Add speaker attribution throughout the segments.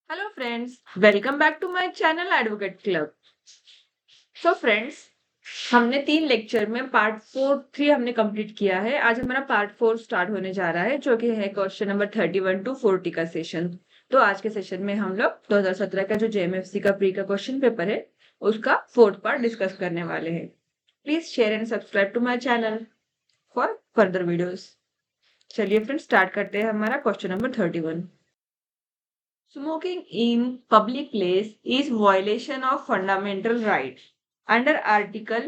Speaker 1: Hello friends, welcome back to my channel advocate club. So friends, हमने 3 lecture में part 3 हमने complete किया है। आज हमारा पार्ट 4 स्टार्ट होने जा रहा है, जो कि है क्वेश्चन नंबर 31 टू 40 का सेशन। तो आज के सेशन में हम लोग 2017 का जो जेएमएफसी का प्री का क्वेश्चन पेपर है, उसका 4th पार्ट डिस्कस करने वाले हैं। Please share and subscribe to my channel for further videos. चलिए फ्रेंड्स, स्टार्ट करते हैं हमारा question number 31। Smoking in public place is violation of fundamental rights under Article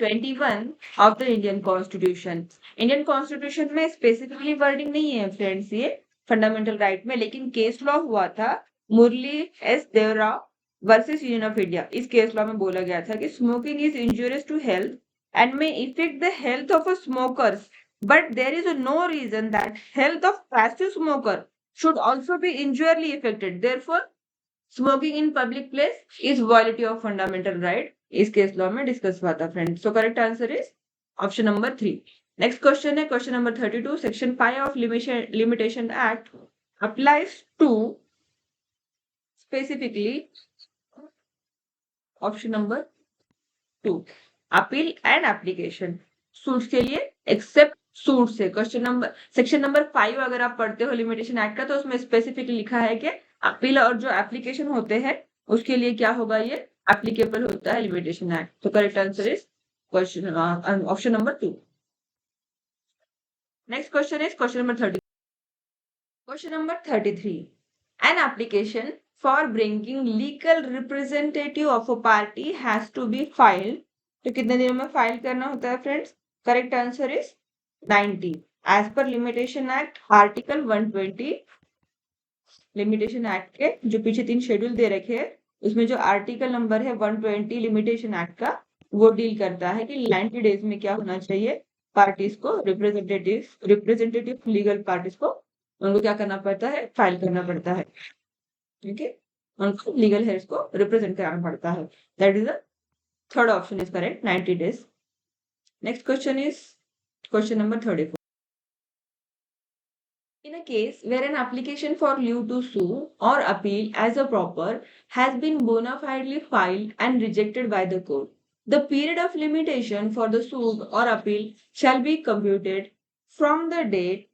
Speaker 1: 21 of the Indian Constitution. Indian Constitution में specifically wording नहीं है friends, ये fundamental right में, लेकिन केस लॉ हुआ था Murli S Deora versus union of India. इस case law में बोला गया था कि smoking is injurious to health and may effect the health of a smokers, but there is no reason that health of passive smoker should also be injuriously affected. Therefore, smoking in public place is violation of fundamental right. इस case law में discuss हुआ था friends. So correct answer is option number 3। Next question है question number 32। Section 5 of limitation act applies to specifically option number 2 appeal and application. Suits के लिए except suit से question number section number 5 अगर आप पढ़ते हो लिमिटेशन एक्ट का, तो उसमें स्पेसिफिकली लिखा है कि अपील और जो एप्लीकेशन होते हैं उसके लिए क्या होगा, ये एप्लीकेबल होता है लिमिटेशन एक्ट। तो correct answer is question option number 2। Next question is question number 30। Question number 33। An application for bringing legal representative of a party has to be filed. तो कितने दिनों में फाइल करना होता है friends? Correct answer is 90 as per limitation act article 120। Limitation act के जो पीछे 3 शेड्यूल दे रखे हैं, उसमें जो आर्टिकल नंबर है 120 लिमिटेशन एक्ट का, वो डील करता है कि 90 डेज में क्या होना चाहिए, पार्टीज को रिप्रेजेंटेटिव लीगल पार्टीज को उनको क्या करना पड़ता है, फाइल करना पड़ता है। ठीक है, उनको लीगल हेयर्स को रिप्रेजेंट कराना पड़ता है। That is the third option is correct, 90 days. Next question is question number 34। In a case where an application for leave to sue or appeal as a proper has been bona fidely filed and rejected by the court, the period of limitation for the suit or appeal shall be computed from the date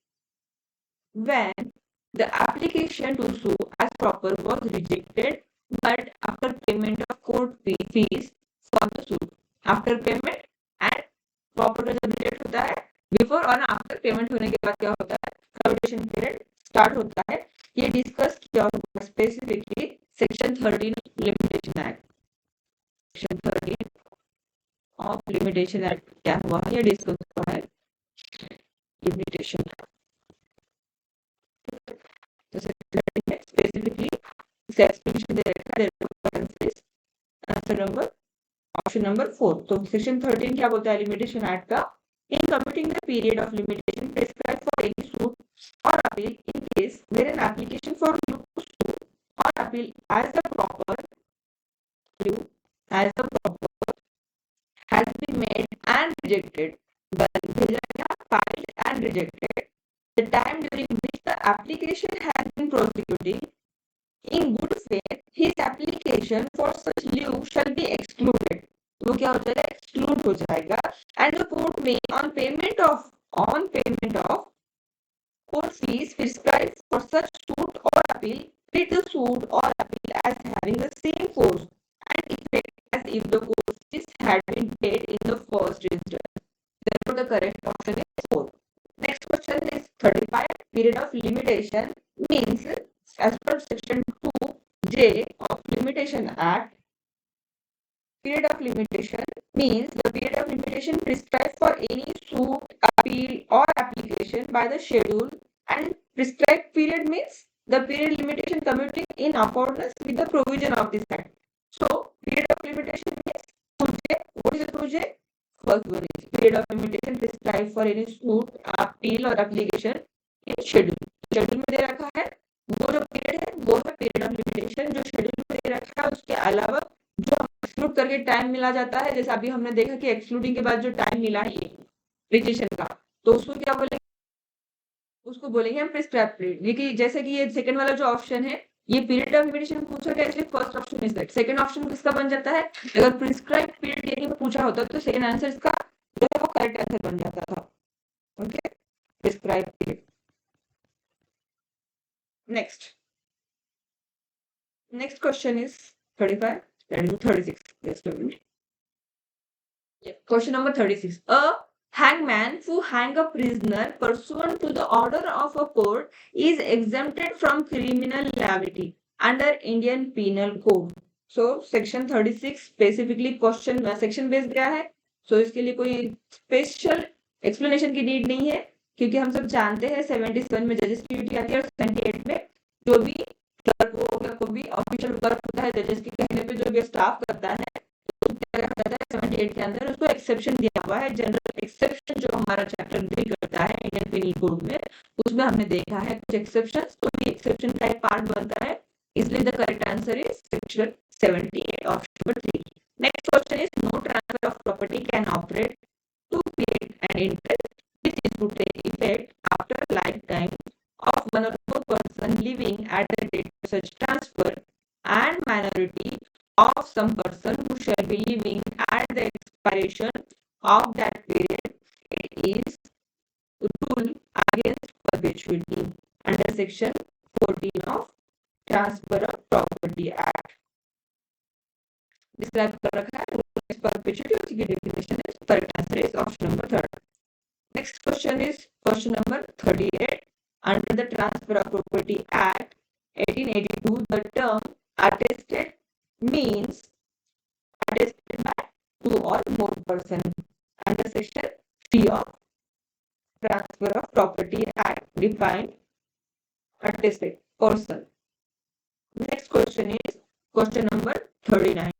Speaker 1: when the application to sue as proper was rejected, but after payment of court fees for the suit. After payment and proper का जब reject होता है, before और after payment होने के बाद क्या होता है, कंप्यूटेशन पीरियड स्टार्ट होता है। ये डिस्कस किया हुआ specifically section 13 limitation act. Section 13 of limitation act क्या हुआ है, ये डिस्कस हुआ है लिमिटेशन। तो सेक्शन 13 में स्पेसिफिकली इस एक्सप्लेनेशन दे रखा है। Answer number option number 4। तो सेक्शन 13 क्या बोलता है लिमिटेशन एक्ट का, in computing the period of limitation prescribed for any suit or appeal in case where an application for leave to sue or appeal as the proper has been made and rejected, filed and rejected, the time during which the application has been prosecuting in good faith, his application for such leave shall be excluded. वो क्या हो जाएगा, exclude हो जाएगा। And the court में on payment of court fees prescribed for such suit or appeal treat the suit or appeal as having the same force and effect as if the court fees had been paid in the first instance. Therefore, the correct option is 4. Next question is 35. Period of limitation means, as per section 2J of Limitation Act, period of limitation means the period of limitation prescribed for any suit, appeal or application by the schedule, and prescribed period means the period limitation commuting in accordance with the provision of this act. So period of limitation means 2J. What is the 2J? First one is period of limitation prescribed for any suit, appeal or application in schedule. Schedule में दे रखा है, वो जो period है वो है period of limitation. जो schedule में दे रखा है उसके अलावा जो एक्सक्लूड करके टाइम मिला जाता है, जैसे अभी हमने देखा कि एक्सक्लूडिंग के बाद जो टाइम मिला है ये रिजेक्शन का, तो उसको क्या बोलेंगे, उसको बोलेंगे हम प्रिस्क्राइब पीरियड। देखिए जैसे कि ये सेकंड वाला जो ऑप्शन है ये पीरियड ऑफ लिमिटेशन पूछा गया इसलिए first option is that. Second option किसका बन जाता है, अगर प्रिस्क्राइब पीरियड यदि पूछा होता तो सेकंड आंसर इसका जो है वो करेक्ट आंसर बन जाता था। Okay, prescribe period. Next question is 35, that is 36. Just a minute. Question number 36. A hangman who hang a prisoner pursuant to the order of a court is exempted from criminal liability under Indian Penal Code. So section 36 specifically question section based गया है, so इसके लिए कोई special explanation की need नहीं है, क्योंकि हम सब जानते हैं 77 में जजेस की ड्यूटी आती है और 78 में जो भी क्लर्क हो या कोई भी ऑफिशियल वर्क होता है जजेस के कहने पे जो भी स्टाफ करता है तो क्या करता है 78 के अंदर उसको एक्सेप्शन दिया हुआ है। जनरल एक्सेप्शन जो हमारा चैप्टर डील करता है इंडियन पेनल कोड में, उसमें हमने देखा है कुछ एक्सेप्शंस, तो भी एक्सेप्शन का एक पार्ट बनता है, इसलिए the correct answer is section 78 option number 3। Next question is no transfer of property can operate to paid and interest which is to take effect after lifetime of one or more person living at the date of such transfer and minority of some person who shall be living at the expiration of that period. It is rule against perpetuity under section 14 of Transfer of Property Act. Describe कर रखा है rule against perpetuity, उसकी definition is correct answer is option number 3rd. Next question is question number 38. Under the Transfer of Property Act 1882, the term attested means attested by two or more persons. Under section 3 of Transfer of Property Act defined attested person. Next question is question number 39.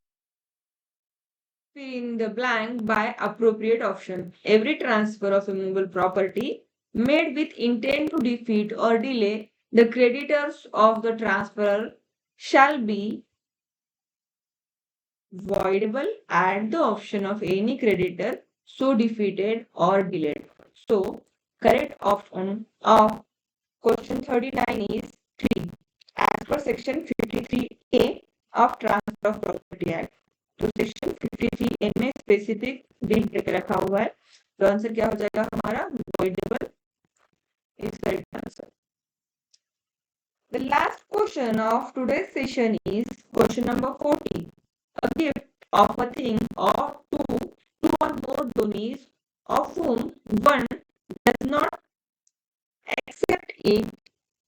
Speaker 1: Fill in the blank by appropriate option. Every transfer of immovable property made with intent to defeat or delay the creditors of the transferor shall be voidable at the option of any creditor so defeated or delayed. So, correct option of question 39 is 3 as per section 53A of Transfer of Property Act. तो section 53A में specific deal करके रखा हुआ है, तो answer क्या हो जाएगा हमारा voidable is correct answer. The last question of today's session is question number 40. A gift of a thing or two or more donors of whom one does not accept it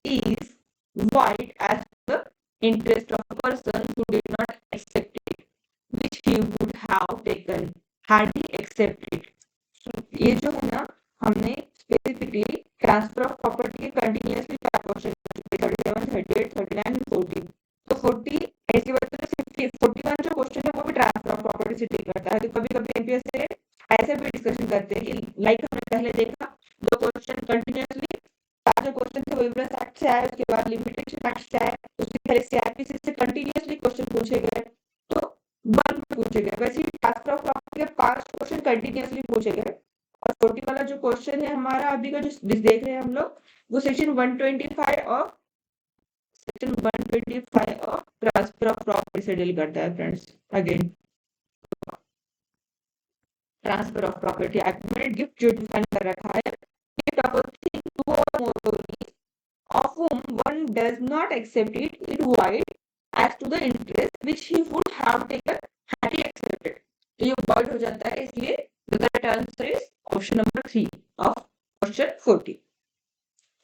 Speaker 1: is void as the interest of a person who did not accept it, which he would have taken had he accepted. So, ये जो है ना हमने specifically transfer of property के continuously 4 question कर चुके, 37, 38, 39 and 40। तो 40 इसके बाद 41 जो क्वेश्चन है वो भी ट्रांसफर ऑफ प्रॉपर्टी से डील करता है। तो कभी कभी एमपीएस से ऐसे भी डिस्कशन करते हैं कि लाइक हमने पहले देखा 2 क्वेश्चन कंटिन्यूअसली 4 जो क्वेश्चन थे वो यूएस एक्ट से आए, उसके बाद लिमिटेशन एक्ट से आए, उसके पहले सीआरपीसी से कंटिन्यूअसली क्वेश्चन पूछे गए, तो 1 में पूछे गए। वैसे ही ट्रांसफर ऑफ प्रॉपर्टी के 5 क्वेश्चन कंटिन्यूअसली पूछे गए और 40 वाला जो क्वेश्चन है हमारा अभी का जो देख रहे हैं हम लोग वो section 125 of transfer of property से डील करता है friends. Again transfer of property act में गिफ्ट जो डिफाइन कर रखा है, gift of a thing two or more donors of whom one does not accept it is void as to the interest which he would have taken had he accepted. तो ये void हो जाता है, इसलिए the correct answer is option number 3 of question 40.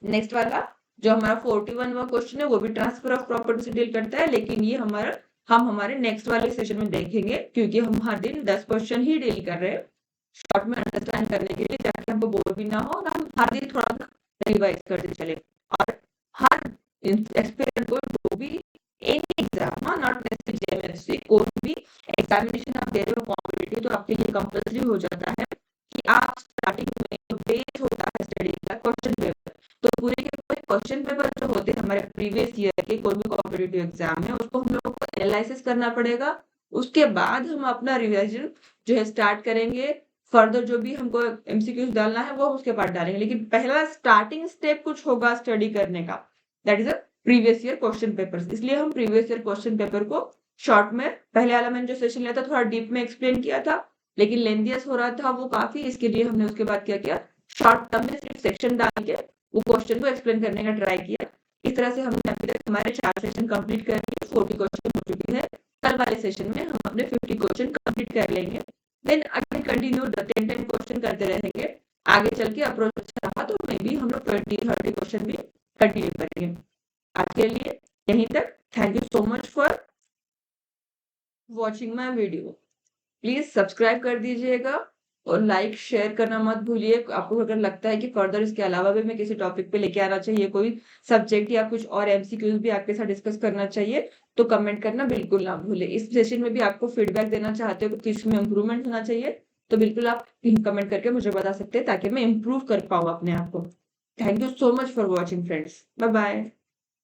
Speaker 1: Next वाला जो हमारा 41 वाला क्वेश्चन है वो भी ट्रांसफर ऑफ प्रॉपर्टी से डील करता है, लेकिन ये हम हमारे नेक्स्ट वाले सेशन में देखेंगे, क्योंकि हम हर दिन 10 क्वेश्चन ही डील कर रहे हैं शॉर्ट में अंडरस्टैंड करने के लिए, ताकि हमको बोर भी ना हो और हम हर दिन थोड़ा रिवाइज करते चले। और हर एक्सपीरियंस को जो भी any exam, not necessary JMFC, कोई भी एग्जामिनेशन आप दे रहे हो कॉम्पिटिटिव, तो आपके लिए कंपल्सरी हो जाता है कि आप स्टार्टिंग में जो बेस होता है स्टडी का क्वेश्चन पेपर, तो पूरे के पूरे क्वेश्चन पेपर जो होते हैं हमारे प्रीवियस ईयर के कोई भी कॉम्पिटिटिव एग्जाम है उसको हम लोगों को एनालिसिस करना पड़ेगा। उसके बाद हम अपना रिवीजन जो है स्टार्ट करेंगे, फर्दर जो भी हमको एमसीक्यूज डालना है वो उसके बाद डालेंगे, लेकिन पहला स्टार्टिंग स्टेप कुछ होगा स्टडी करने का, that is a previous year question papers, इसलिए हम प्रीवियस ईयर क्वेश्चन पेपर को शॉर्ट में, पहले वाला मैंने जो सेशन लिया था थोड़ा डीप में एक्सप्लेन किया था, लेकिन लेंथियस हो रहा था वो काफी, इसके लिए हमने उसके बाद क्या किया, शॉर्ट टर्म में सिर्फ सेक्शन डाल के वो क्वेश्चन को एक्सप्लेन करने का ट्राई किया। इस तरह से हमने अभी तक हमारे 4 सेशन कंप्लीट कर लिए, 40 क्वेश्चन हो चुके हैं। कल वाले सेशन में हम अपने 50 क्वेश्चन कंप्लीट कर लेंगे, देन अगेन कंटिन्यू 10 क्वेश्चन करते रहेंगे। आगे चल के अप्रोच अच्छा रहा तो मे बी हम लोग 20-30 क्वेश्चन भी कंटिन्यू करेंगे। आज के लिए यहीं तक। Thank you so much for watching my video. Please subscribe कर दीजिएगा और लाइक शेयर करना मत भूलिए। आपको अगर लगता है कि फर्दर इसके अलावा भी मैं किसी टॉपिक पे लेके आना चाहिए, कोई सब्जेक्ट या कुछ और एमसीक्यूज भी आपके साथ डिस्कस करना चाहिए, तो कमेंट करना बिल्कुल ना भूले। इस सेशन में भी आपको फीडबैक देना चाहते हो कि इसमें इंप्रूवमेंट होना चाहिए, तो बिल्कुल आप कमेंट करके मुझे बता सकते हैं ताकि मैं इम्प्रूव कर पाऊँ अपने आप को। Thank you so much for watching friends. Bye bye.